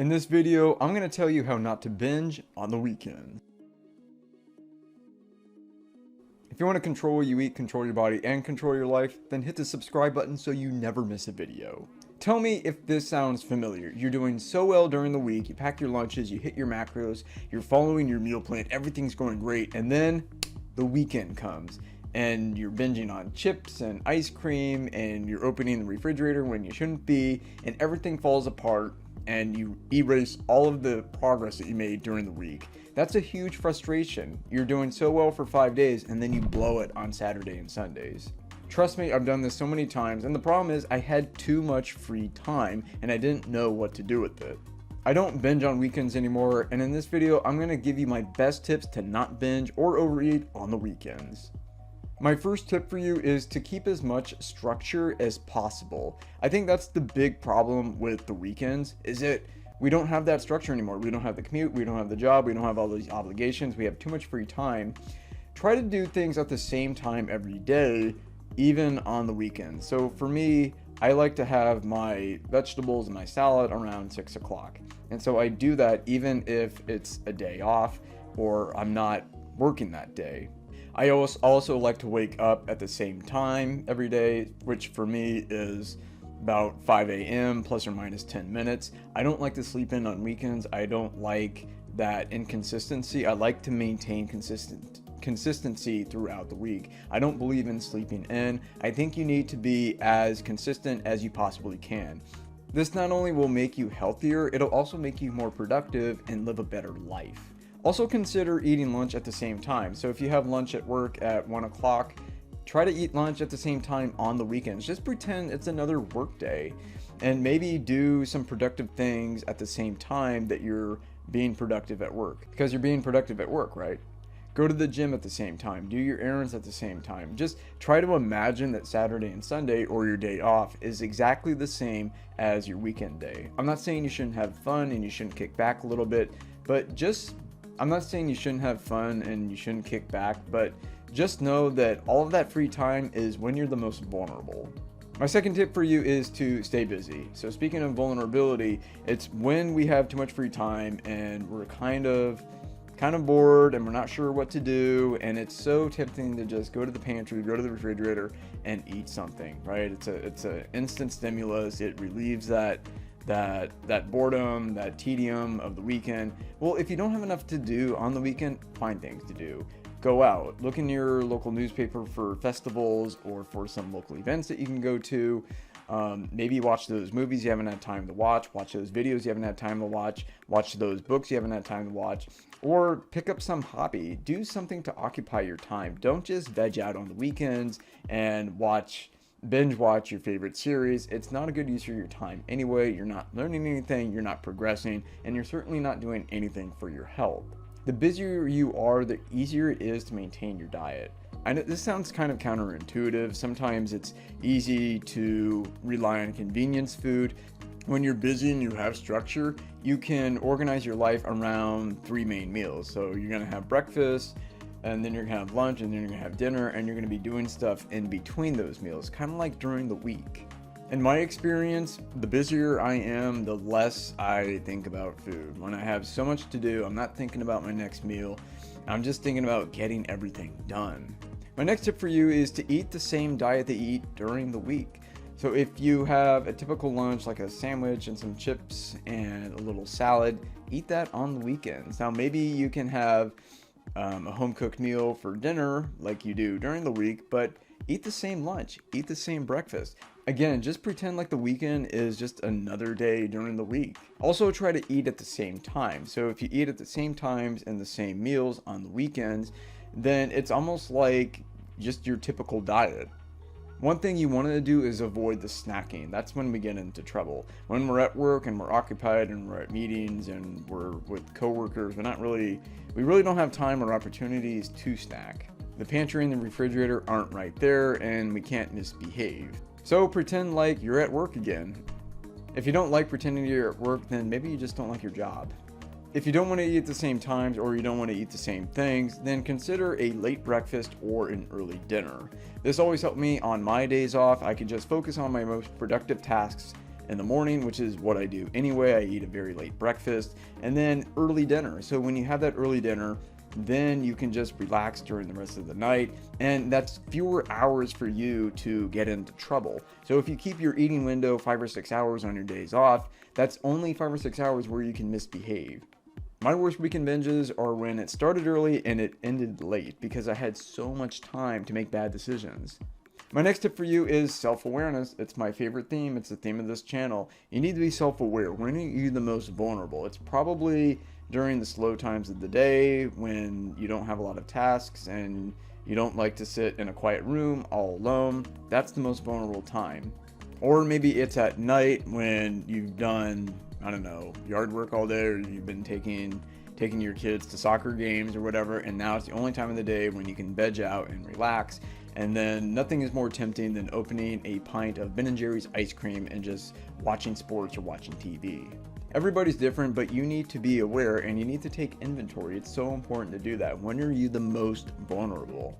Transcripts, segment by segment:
In this video, I'm going to tell you how not to binge on the weekend. If you want to control what you eat, control your body, and control your life, then hit the subscribe button so you never miss a video. Tell me if this sounds familiar. You're doing so well during the week, you pack your lunches, you hit your macros, you're following your meal plan, everything's going great, and then the weekend comes. And you're binging on chips and ice cream, and you're opening the refrigerator when you shouldn't be, and everything falls apart, and you erase all of the progress that you made during the week. That's a huge frustration. You're doing so well for 5 days, and then you blow it on Saturday and Sundays. Trust me, I've done this so many times, and the problem is I had too much free time, and I didn't know what to do with it. I don't binge on weekends anymore, and in this video, I'm going to give you my best tips to not binge or overeat on the weekends. My first tip for you is to keep as much structure as possible. I think that's the big problem with the weekends, is that we don't have that structure anymore. We don't have the commute, we don't have the job, we don't have all these obligations, we have too much free time. Try to do things at the same time every day, even on the weekends. So for me, I like to have my vegetables and my salad around 6 o'clock. And so I do that even if it's a day off or I'm not working that day. I also like to wake up at the same time every day, which for me is about 5 a.m. plus or minus 10 minutes. I don't like to sleep in on weekends. I don't like that inconsistency. I like to maintain consistency throughout the week. I don't believe in sleeping in. I think you need to be as consistent as you possibly can. This not only will make you healthier, it'll also make you more productive and live a better life. Also consider eating lunch at the same time. So if you have lunch at work at 1 o'clock, try to eat lunch at the same time on the weekends. Just pretend it's another work day and maybe do some productive things at the same time that you're being productive at work, because you're being productive at work, right? Go to the gym at the same time, do your errands at the same time. Just try to imagine that Saturday and Sunday, or your day off, is exactly the same as your weekend day. I'm not saying you shouldn't have fun and you shouldn't kick back a little bit, but I'm not saying you shouldn't have fun and you shouldn't kick back, but just know that all of that free time is when you're the most vulnerable. My second tip for you is to stay busy. So speaking of vulnerability, it's when we have too much free time and we're kind of bored and we're not sure what to do, and it's so tempting to just go to the pantry, go to the refrigerator and eat something, right? It's a instant stimulus. It relieves that boredom, that tedium of the weekend. Well, if you don't have enough to do on the weekend, find things to do. Go out, look in your local newspaper for festivals or for some local events that you can go to. Maybe watch those movies you haven't had time to watch those videos you haven't had time to watch those books you haven't had time to watch, or pick up some hobby. Do something to occupy your time. Don't just veg out on the weekends and binge watch your favorite series. It's not a good use of your time anyway. You're not learning anything, you're not progressing, and you're certainly not doing anything for your health. The busier you are, the easier it is to maintain your diet. I know this sounds kind of counterintuitive. Sometimes it's easy to rely on convenience food. When you're busy and you have structure, you can organize your life around 3 main meals. So you're gonna have breakfast, and then you're gonna have lunch, and then you're gonna have dinner, and you're gonna be doing stuff in between those meals, kind of like during the week. In my experience, the busier I am, the less I think about food. When I have so much to do, I'm not thinking about my next meal. I'm just thinking about getting everything done. My next tip for you is to eat the same diet that you eat during the week. So if you have a typical lunch like a sandwich and some chips and a little salad, eat that on the weekends. Now maybe you can have a home-cooked meal for dinner like you do during the week, but eat the same lunch, eat the same breakfast. Again, just pretend like the weekend is just another day during the week. Also try to eat at the same time. So if you eat at the same times and the same meals on the weekends, then it's almost like just your typical diet. One thing you want to do is avoid the snacking. That's when we get into trouble. When we're at work and we're occupied and we're at meetings and we're with coworkers, we really don't have time or opportunities to snack. The pantry and the refrigerator aren't right there, and we can't misbehave. So pretend like you're at work again. If you don't like pretending you're at work, then maybe you just don't like your job. If you don't want to eat at the same times, or you don't want to eat the same things, then consider a late breakfast or an early dinner. This always helped me on my days off. I could just focus on my most productive tasks in the morning, which is what I do anyway. I eat a very late breakfast and then early dinner. So when you have that early dinner, then you can just relax during the rest of the night, and that's fewer hours for you to get into trouble. So if you keep your eating window 5 or 6 hours on your days off, that's only 5 or 6 hours where you can misbehave. My worst weekend binges are when it started early and it ended late because I had so much time to make bad decisions. My next tip for you is self-awareness. It's my favorite theme. It's the theme of this channel. You need to be self-aware. When are you the most vulnerable? It's probably during the slow times of the day when you don't have a lot of tasks and you don't like to sit in a quiet room all alone. That's the most vulnerable time. Or maybe it's at night when you've done, I don't know, yard work all day, or you've been taking your kids to soccer games or whatever, and now it's the only time of the day when you can veg out and relax. And then nothing is more tempting than opening a pint of Ben & Jerry's ice cream and just watching sports or watching TV. Everybody's different, but you need to be aware and you need to take inventory. It's so important to do that. When are you the most vulnerable?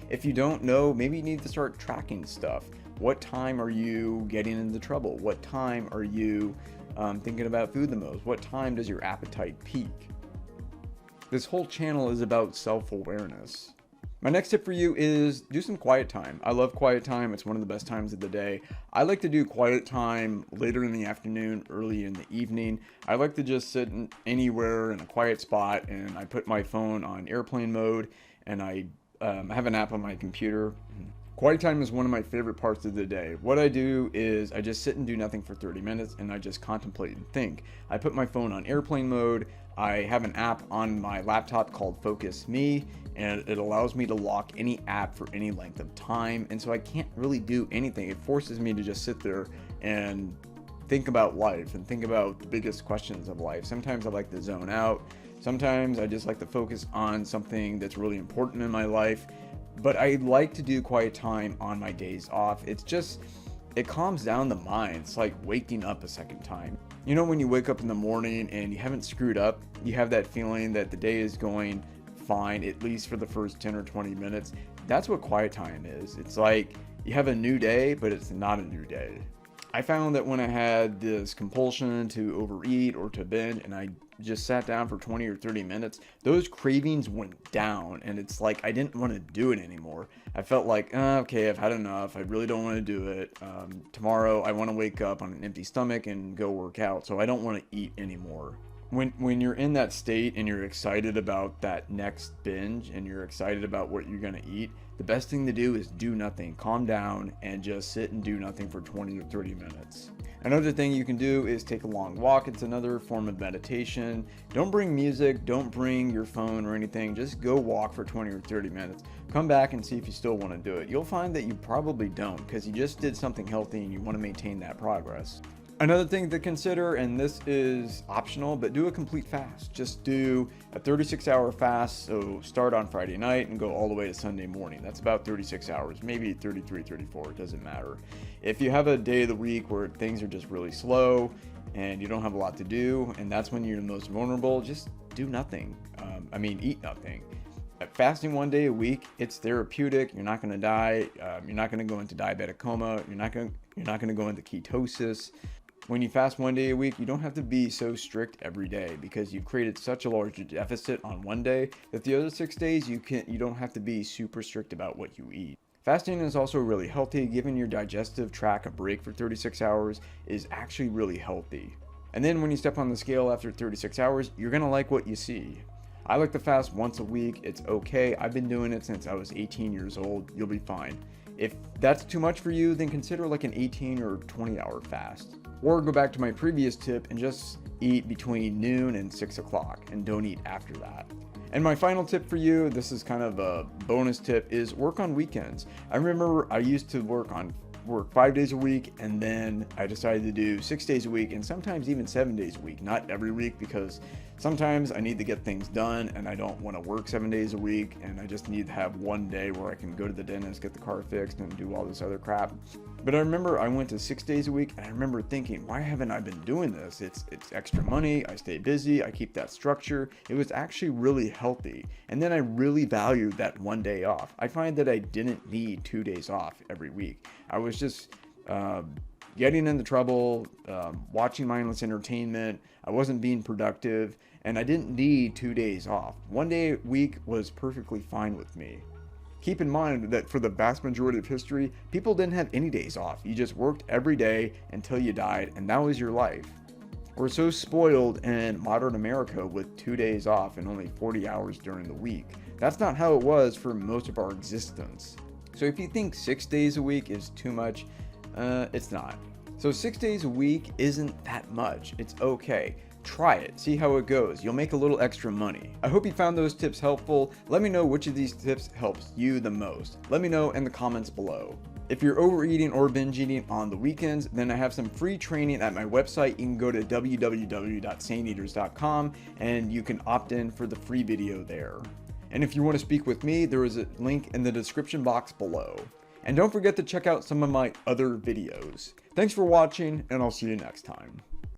If you don't know, maybe you need to start tracking stuff. What time are you getting into trouble? What time are you thinking about food the most? What time does your appetite peak? This whole channel is about self-awareness. My next tip for you is do some quiet time. I love quiet time. It's one of the best times of the day. I like to do quiet time later in the afternoon, early in the evening. I like to just sit anywhere in a quiet spot, and I put my phone on airplane mode, and I have an app on my computer. Quiet time is one of my favorite parts of the day. What I do is I just sit and do nothing for 30 minutes and I just contemplate and think. I put my phone on airplane mode. I have an app on my laptop called Focus Me, and it allows me to lock any app for any length of time. And so I can't really do anything. It forces me to just sit there and think about life and think about the biggest questions of life. Sometimes I like to zone out. Sometimes I just like to focus on something that's really important in my life. But I like to do quiet time on my days off. It calms down the mind. It's like waking up a second time. You know, when you wake up in the morning and you haven't screwed up, you have that feeling that the day is going fine, at least for the first 10 or 20 minutes. That's what quiet time is. It's like you have a new day, but it's not a new day. I found that when I had this compulsion to overeat or to binge and I just sat down for 20 or 30 minutes, those cravings went down, and it's like I didn't want to do it anymore. I felt like, okay, I've had enough. I really don't want to do it. Tomorrow I want to wake up on an empty stomach and go work out, so I don't want to eat anymore. When you're in that state and you're excited about that next binge and you're excited about what you're going to eat, the best thing to do is do nothing. Calm down and just sit and do nothing for 20 or 30 minutes. Another thing you can do is take a long walk. It's another form of meditation. Don't bring music, don't bring your phone or anything. Just go walk for 20 or 30 minutes. Come back and see if you still want to do it. You'll find that you probably don't, because you just did something healthy and you want to maintain that progress. Another thing to consider, and this is optional, but do a complete fast. Just do a 36-hour fast. So start on Friday night and go all the way to Sunday morning. That's about 36 hours, maybe 33, 34, it doesn't matter. If you have a day of the week where things are just really slow and you don't have a lot to do, and that's when you're the most vulnerable, just do nothing. Eat nothing. Fasting one day a week, it's therapeutic. You're not going to die. You're not going to go into diabetic coma. You're not going to go into ketosis. When you fast one day a week, you don't have to be so strict every day, because you've created such a large deficit on one day that the other 6 days you don't have to be super strict about what you eat. Fasting is also really healthy. Giving your digestive tract a break for 36 hours is actually really healthy. And then when you step on the scale after 36 hours, you're going to like what you see. I like to fast once a week. It's okay. I've been doing it since I was 18 years old. You'll be fine. If that's too much for you, then consider like an 18 or 20-hour fast. Or go back to my previous tip and just eat between noon and 6 o'clock and don't eat after that. And my final tip for you, this is kind of a bonus tip, is work on weekends. I remember I used to work 5 days a week, and then I decided to do 6 days a week, and sometimes even 7 days a week. Not every week, because sometimes I need to get things done and I don't want to work 7 days a week, and I just need to have one day where I can go to the dentist, get the car fixed, and do all this other crap. But I remember I went to 6 days a week, and I remember thinking, why haven't I been doing this? It's extra money, I stay busy, I keep that structure. It was actually really healthy. And then I really valued that one day off. I find that I didn't need 2 days off every week. I was just getting into trouble, watching mindless entertainment. I wasn't being productive, and I didn't need 2 days off. 1 day a week was perfectly fine with me. Keep in mind that for the vast majority of history, people didn't have any days off. You just worked every day until you died, and that was your life. We're so spoiled in modern America with 2 days off and only 40 hours during the week. That's not how it was for most of our existence. So if you think 6 days a week is too much, it's not. So 6 days a week isn't that much. It's okay. Try it, see how it goes. You'll make a little extra money. I hope you found those tips helpful. Let me know which of these tips helps you the most. Let me know in the comments below. If you're overeating or binge eating on the weekends, then I have some free training at my website. You can go to www.saneaters.com and you can opt in for the free video there. And if you want to speak with me, there is a link in the description box below. And don't forget to check out some of my other videos. Thanks for watching, and I'll see you next time.